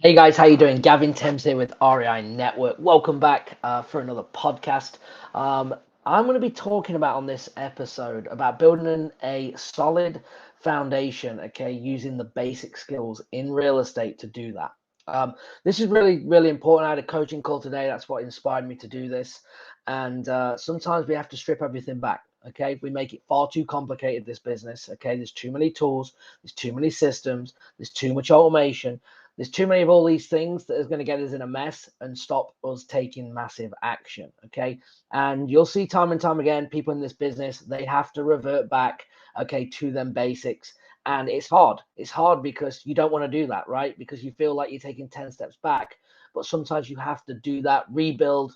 Hey guys, how you doing? Gavin Thames here with REI Network. Welcome back for another podcast. Um, I'm going to be talking about on this episode about building a solid foundation, okay, using the basic skills in real estate to do that. This is really important. I had a coaching call today. That's what inspired me to do this. And sometimes we have to strip everything back. Okay, we make it far too complicated, this business. Okay, there's too many tools, there's too many systems, there's too much automation. There's too many of all these things that is going to get us in a mess and stop us taking massive action. Okay. And you'll see time and time again, people in this business, they have to revert back, okay, to them basics. And it's hard. It's hard because you don't want to do that, right? Because you feel like you're taking 10 steps back. But sometimes you have to do that, rebuild,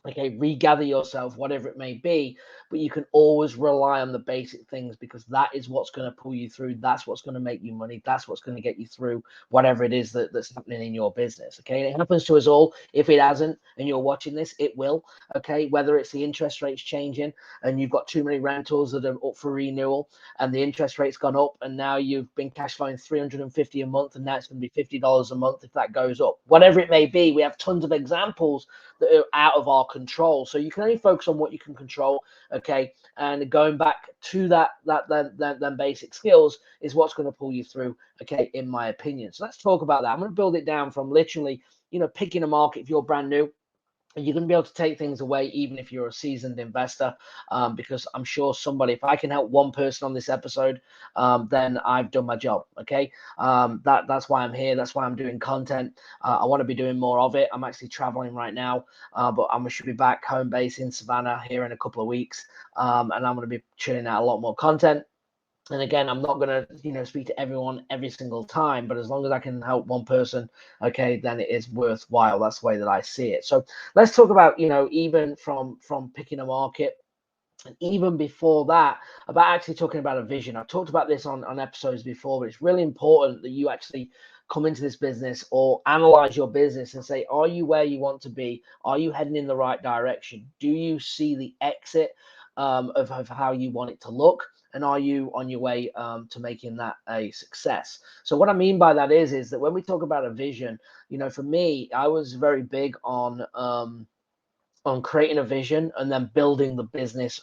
okay, regather yourself, whatever it may be, but you can always rely on the basic things because that is what's going to pull you through. That's what's going to make you money. That's what's going to get you through whatever it is that's happening in your business. Okay, and it happens to us all. If it hasn't and you're watching this, it will. Okay, whether it's the interest rates changing and you've got too many rentals that are up for renewal and the interest rate's gone up and now you've been cash flowing 350 a month and now it's going to be $50 a month if that goes up, whatever it may be. We have tons of examples that are out of our control. So you can only focus on what you can control, okay? And going back to that basic skills is what's going to pull you through, okay, in my opinion. So let's talk about that. I'm going to build it down from literally, picking a market if you're brand new. You're going to be able to take things away even if you're a seasoned investor, because I'm sure somebody, if I can help one person on this episode, then I've done my job. Okay. That's why I'm here. That's why I'm doing content. I want to be doing more of it. I'm actually traveling right now, but I should be back home base in Savannah here in a couple of weeks, and I'm going to be churning out a lot more content. And again, I'm not going to, speak to everyone every single time, but as long as I can help one person, okay, then it is worthwhile. That's the way that I see it. So let's talk about, even from picking a market, and even before that, about actually talking about a vision. I've talked about this on episodes before, but it's really important that you actually come into this business or analyze your business and say, are you where you want to be? Are you heading in the right direction? Do you see the exit of how you want it to look? And are you on your way to making that a success? So what I mean by that is that when we talk about a vision, for me, I was very big on creating a vision and then building the business,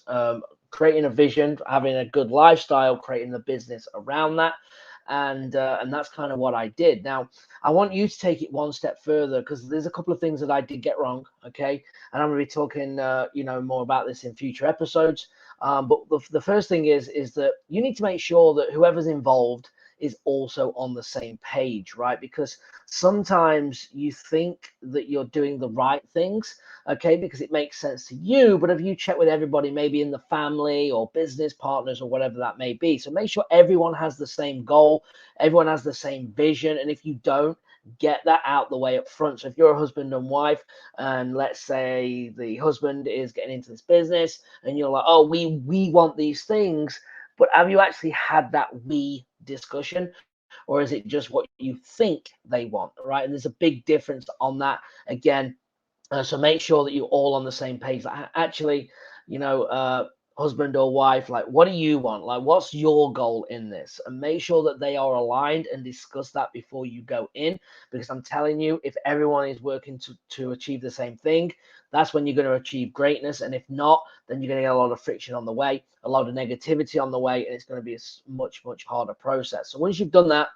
creating a vision, having a good lifestyle, creating the business around that. And that's kind of what I did. Now, I want you to take it one step further because there's a couple of things that I did get wrong. Okay, and I'm going to be talking, more about this in future episodes. But the first thing is that you need to make sure that whoever's involved is also on the same page, right? Because sometimes you think that you're doing the right things, okay, because it makes sense to you. But have you checked with everybody, maybe in the family or business partners or whatever that may be? So make sure everyone has the same goal, everyone has the same vision. And if you don't, get that out the way up front. So if you're a husband and wife, and let's say the husband is getting into this business, and you're like, oh, we want these things, but have you actually had that we discussion? Or is it just what you think they want, right? And there's a big difference on that. Again, so make sure that you're all on the same page. Like, actually, you know, husband or wife, like, what do you want? Like, what's your goal in this? And make sure that they are aligned and discuss that before you go in. Because I'm telling you, if everyone is working to achieve the same thing, that's when you're going to achieve greatness. And if not, then you're going to get a lot of friction on the way, a lot of negativity on the way, and it's going to be a much harder process. So once you've done that,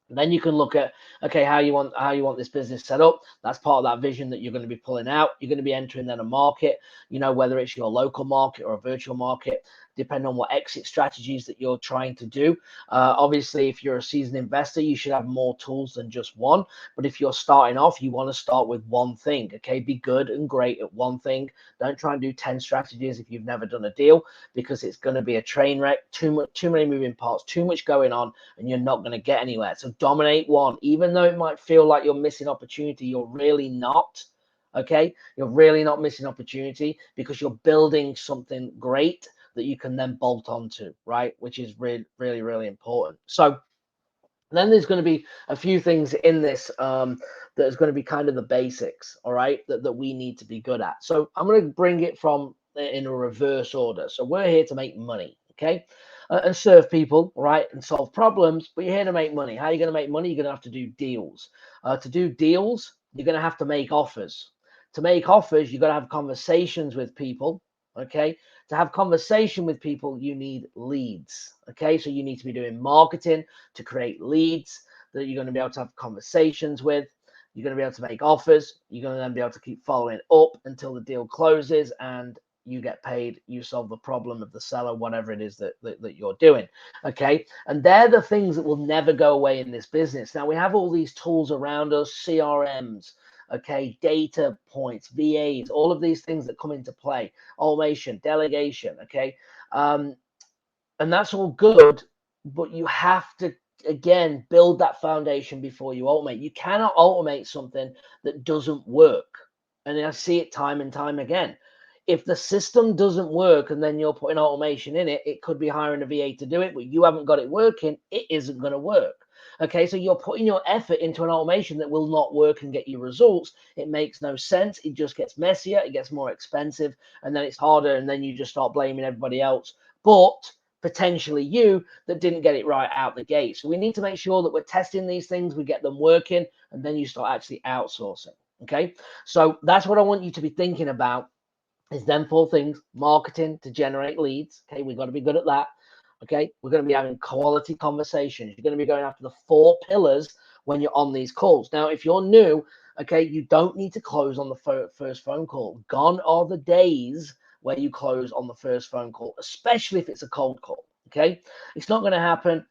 then you can look at, okay, how you want this business set up. That's part of that vision that you're going to be pulling out. You're going to be entering then a market, whether it's your local market or a virtual market, depending on what exit strategies that you're trying to do. Obviously, if you're a seasoned investor, you should have more tools than just one. But if you're starting off, you want to start with one thing. Okay, be good and great at one thing. Don't try and do 10 strategies if you've never done a deal, because it's going to be a train wreck. Too many moving parts, too much going on, and you're not going to get anywhere. So dominate one. Even though it might feel like you're missing opportunity, you're really not. Okay, you're really not missing opportunity because you're building something great that you can then bolt onto, right? Which is really important. So then there's going to be a few things in this that is going to be kind of the basics, all right, that we need to be good at. So I'm going to bring it from in a reverse order. So we're here to make money, okay? and serve people, right, and solve problems, but you're here to make money. How are you going to make money? You're going to have to do deals. To do deals, you're going to have to make offers. To make offers, you've got to have conversations with people, okay? To have conversation with people, you need leads, okay? So you need to be doing marketing to create leads that you're going to be able to have conversations with. You're going to be able to make offers. You're going to then be able to keep following up until the deal closes and you get paid, you solve the problem of the seller, whatever it is that you're doing. Okay. And they're the things that will never go away in this business. Now, we have all these tools around us, CRMs, okay, data points, VAs, all of these things that come into play, automation, delegation, okay. And that's all good, but you have to, again, build that foundation before you automate. You cannot automate something that doesn't work. And I see it time and time again. If the system doesn't work and then you're putting automation in it, it could be hiring a VA to do it, but you haven't got it working, it isn't going to work. Okay, so you're putting your effort into an automation that will not work and get you results. It makes no sense. It just gets messier, it gets more expensive, and then it's harder, and then you just start blaming everybody else. But potentially you that didn't get it right out the gate. So we need to make sure that we're testing these things, we get them working, and then you start actually outsourcing. Okay, so that's what I want you to be thinking about is them four things: marketing to generate leads. Okay, we've got to be good at that. Okay, we're going to be having quality conversations. You're going to be going after the 4 pillars when you're on these calls. Now, if you're new, okay, you don't need to close on the first phone call. Gone are the days where you close on the first phone call, especially if it's a cold call. Okay, it's not going to happen.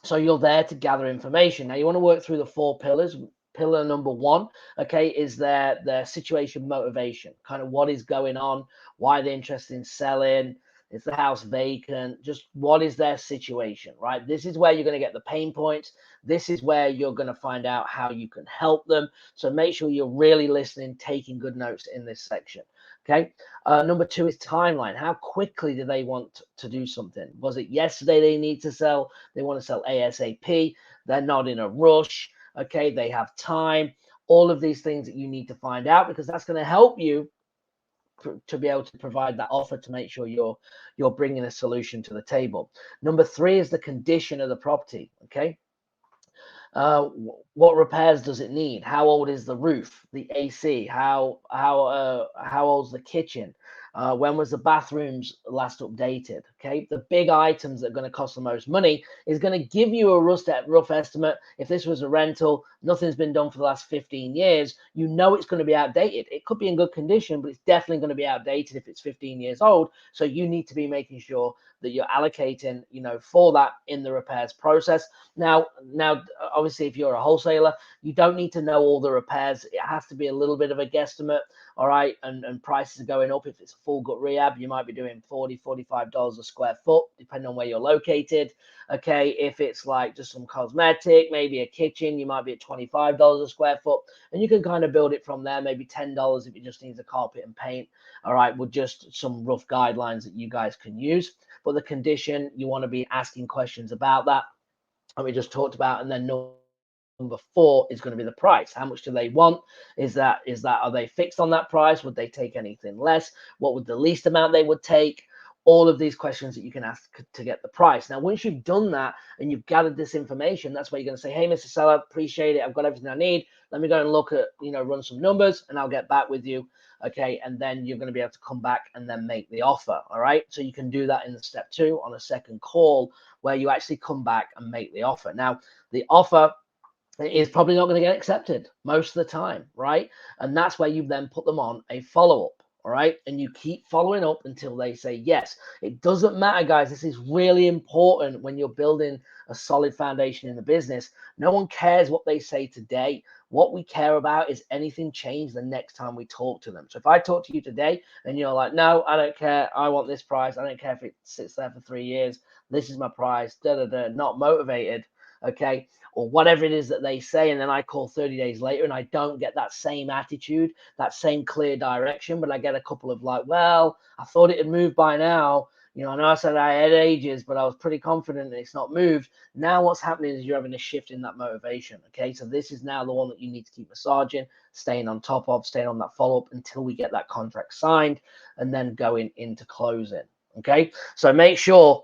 So you're there to gather information. Now you want to work through the 4 pillars. Pillar number 1, okay, is their situation motivation. Kind of what is going on, why they're interested in selling, is the house vacant, just what is their situation, right? This is where you're going to get the pain points. This is where you're going to find out how you can help them. So make sure you're really listening, taking good notes in this section. Okay. Number 2 is timeline. How quickly do they want to do something? Was it yesterday they need to sell? They want to sell ASAP. They're not in a rush. Okay. They have time. All of these things that you need to find out, because that's going to help you to be able to provide that offer to make sure you're bringing a solution to the table. Number 3 is the condition of the property. Okay. What repairs does it need? How old is the roof, the AC? How old's the kitchen? When was the bathrooms last updated? Okay, the big items that are going to cost the most money is going to give you a rough estimate. If this was a rental, nothing's been done for the last 15 years, you know it's going to be outdated. It could be in good condition, but it's definitely going to be outdated if it's 15 years old. So you need to be making sure that you're allocating, for that in the repairs process. Now, obviously, if you're a wholesaler, you don't need to know all the repairs. It has to be a little bit of a guesstimate, all right? And prices are going up. If it's a full gut rehab, you might be doing $40, $45 a square foot, depending on where you're located. Okay, if it's like just some cosmetic, maybe a kitchen, you might be at $25 a square foot, and you can kind of build it from there. Maybe $10 if it just needs a carpet and paint. All right, with just some rough guidelines that you guys can use. But the condition, you want to be asking questions about that, and we just talked about. And then number 4 is going to be the price. How much do they want? Are they fixed on that price? Would they take anything less? What would the least amount they would take? All of these questions that you can ask to get the price. Now, once you've done that and you've gathered this information, that's where you're going to say, hey, Mr. Seller, appreciate it. I've got everything I need. Let me go and look at, run some numbers, and I'll get back with you. Okay. And then you're going to be able to come back and then make the offer. All right. So you can do that in step 2 on a second call, where you actually come back and make the offer. Now, the offer is probably not going to get accepted most of the time, right? And that's where you then put them on a follow-up, all right? And you keep following up until they say yes. It doesn't matter, guys. This is really important when you're building a solid foundation in the business. No one cares what they say today. What we care about is anything changed the next time we talk to them. So if I talk to you today and you're like, no, I don't care. I want this price. I don't care if it sits there for 3 years. This is my price. Not motivated. Okay, or whatever it is that they say, and then I call 30 days later and I don't get that same attitude, that same clear direction, but I get a couple of like, well, I thought it had moved by now. I know I said I had ages, but I was pretty confident that it's not moved. Now what's happening is you're having a shift in that motivation. Okay, so this is now the one that you need to keep massaging, staying on top of, staying on that follow-up until we get that contract signed, and then going into closing. Okay, so make sure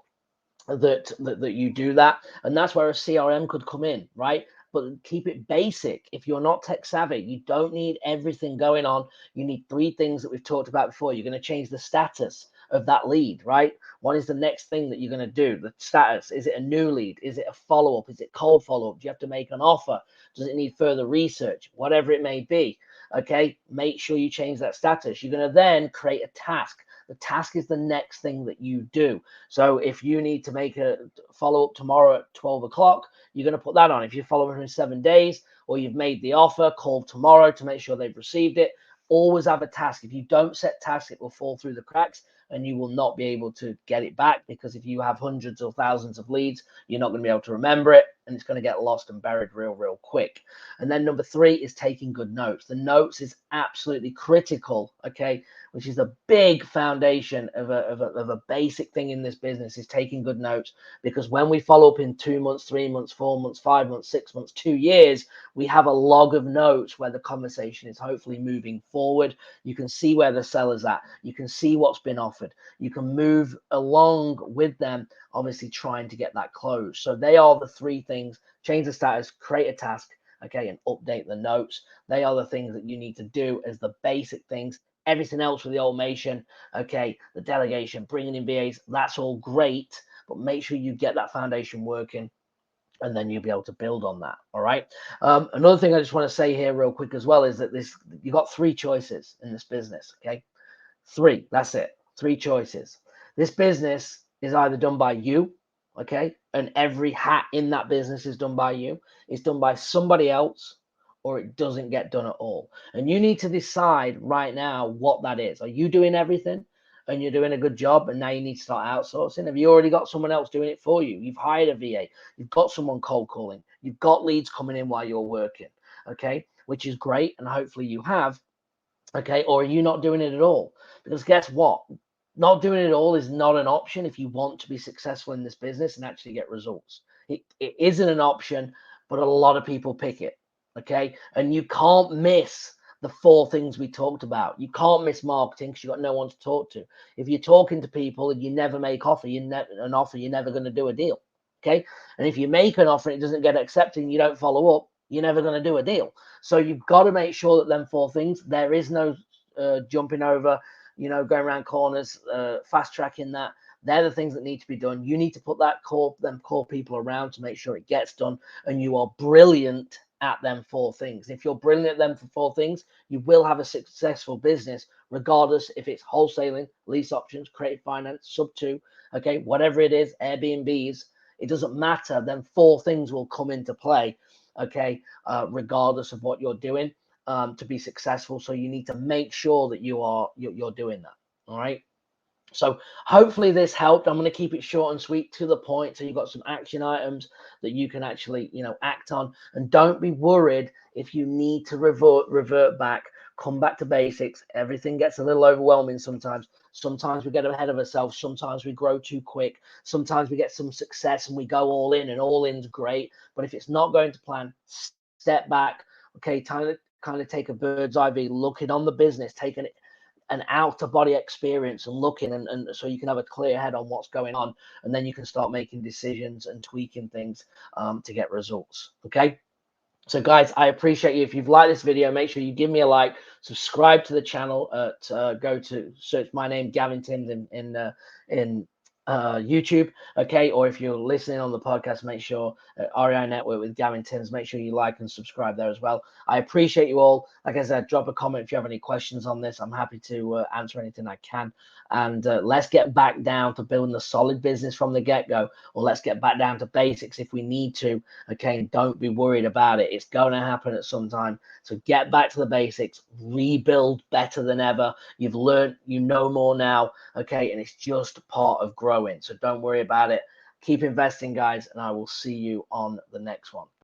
that you do that. And that's where a CRM could come in, right? But keep it basic. If you're not tech savvy, you don't need everything going on. You need three things that we've talked about before. You're going to change the status of that lead, right? What is the next thing that you're going to do? The status. Is it a new lead? Is it a follow-up? Is it cold follow-up? Do you have to make an offer? Does it need further research? Whatever it may be. Okay, make sure you change that status. You're going to then create a task. The task is the next thing that you do. So if you need to make a follow-up tomorrow at 12 o'clock, you're going to put that on. If you follow them in 7 days, or you've made the offer, call tomorrow to make sure they've received it. Always have a task. If you don't set tasks, it will fall through the cracks and you will not be able to get it back, because if you have hundreds or thousands of leads, you're not going to be able to remember it, and it's going to get lost and buried real quick. And then number 3 is taking good notes. The notes is absolutely critical, okay, which is a big foundation of a basic thing in this business, is taking good notes. Because when we follow up in 2 months, 3 months, 4 months, 5 months, 6 months, 2 years, we have a log of notes where the conversation is hopefully moving forward. You can see where the seller's at. You can see what's been offered. You can move along with them, obviously trying to get that closed. So they are the 3 things: change the status, create a task, okay, and update the notes. They are the things that you need to do as the basic things. Everything else with the automation, okay, the delegation, bringing in VAs, that's all great, but make sure you get that foundation working, and then you'll be able to build on that. All right. Another thing I just want to say here real quick as well is that you got 3 choices in this business. Okay, 3. That's it. 3 choices. This business is either done by you, okay, and every hat in that business is done by you. It's done by somebody else, or it doesn't get done at all. And you need to decide right now what that is. Are you doing everything and you're doing a good job, and now you need to start outsourcing? Have you already got someone else doing it for you? You've hired a VA. You've got someone cold calling. You've got leads coming in while you're working, okay, which is great, and hopefully you have. Okay, or are you not doing it at all? Because guess what? Not doing it all is not an option if you want to be successful in this business and actually get results. It isn't an option, but a lot of people pick it. Okay, and you can't miss the 4 things we talked about. You can't miss marketing because you've got no one to talk to. If you're talking to people and you never make an offer, you're never going to do a deal. Okay, and if you make an offer and it doesn't get accepted and you don't follow up, you're never going to do a deal. So you've got to make sure that them 4 things, there is no jumping over, going around corners, fast tracking that. They're the things that need to be done. You need to put them core people around to make sure it gets done, and you are brilliant at them 4 things. If you're brilliant at them for 4 things, you will have a successful business, regardless if it's wholesaling, lease options, creative finance, sub 2, okay, whatever it is, Airbnbs, it doesn't matter. Then 4 things will come into play, okay, regardless of what you're doing, to be successful. So you need to make sure that you're doing that. All right. So hopefully this helped. I'm going to keep it short and sweet, to the point, so you've got some action items that you can actually, act on. And don't be worried if you need to revert back. Come back to basics. Everything gets a little overwhelming sometimes. Sometimes we get ahead of ourselves. Sometimes we grow too quick. Sometimes we get some success and we go all in, and all in's great. But if it's not going to plan, step back. Okay, time to kind of take a bird's eye view, looking on the business, taking an out of body experience and looking, and so you can have a clear head on what's going on, and then you can start making decisions and tweaking things to get results. Okay. So guys, I appreciate you. If you've liked this video, make sure you give me a like, subscribe to the channel, go to search my name, Gavin Timms, in YouTube, okay? Or if you're listening on the podcast, make sure REI Network with Gavin Timms, make sure you like and subscribe there as well. I appreciate you all. Like I said, drop a comment if you have any questions on this. I'm happy to answer anything I can. And let's get back down to building a solid business from the get-go, or let's get back down to basics if we need to, okay? And don't be worried about it. It's going to happen at some time. So get back to the basics, rebuild better than ever. You've learned, you know more now, okay? And it's just part of growing. So don't worry about it. Keep investing, guys, and I will see you on the next one.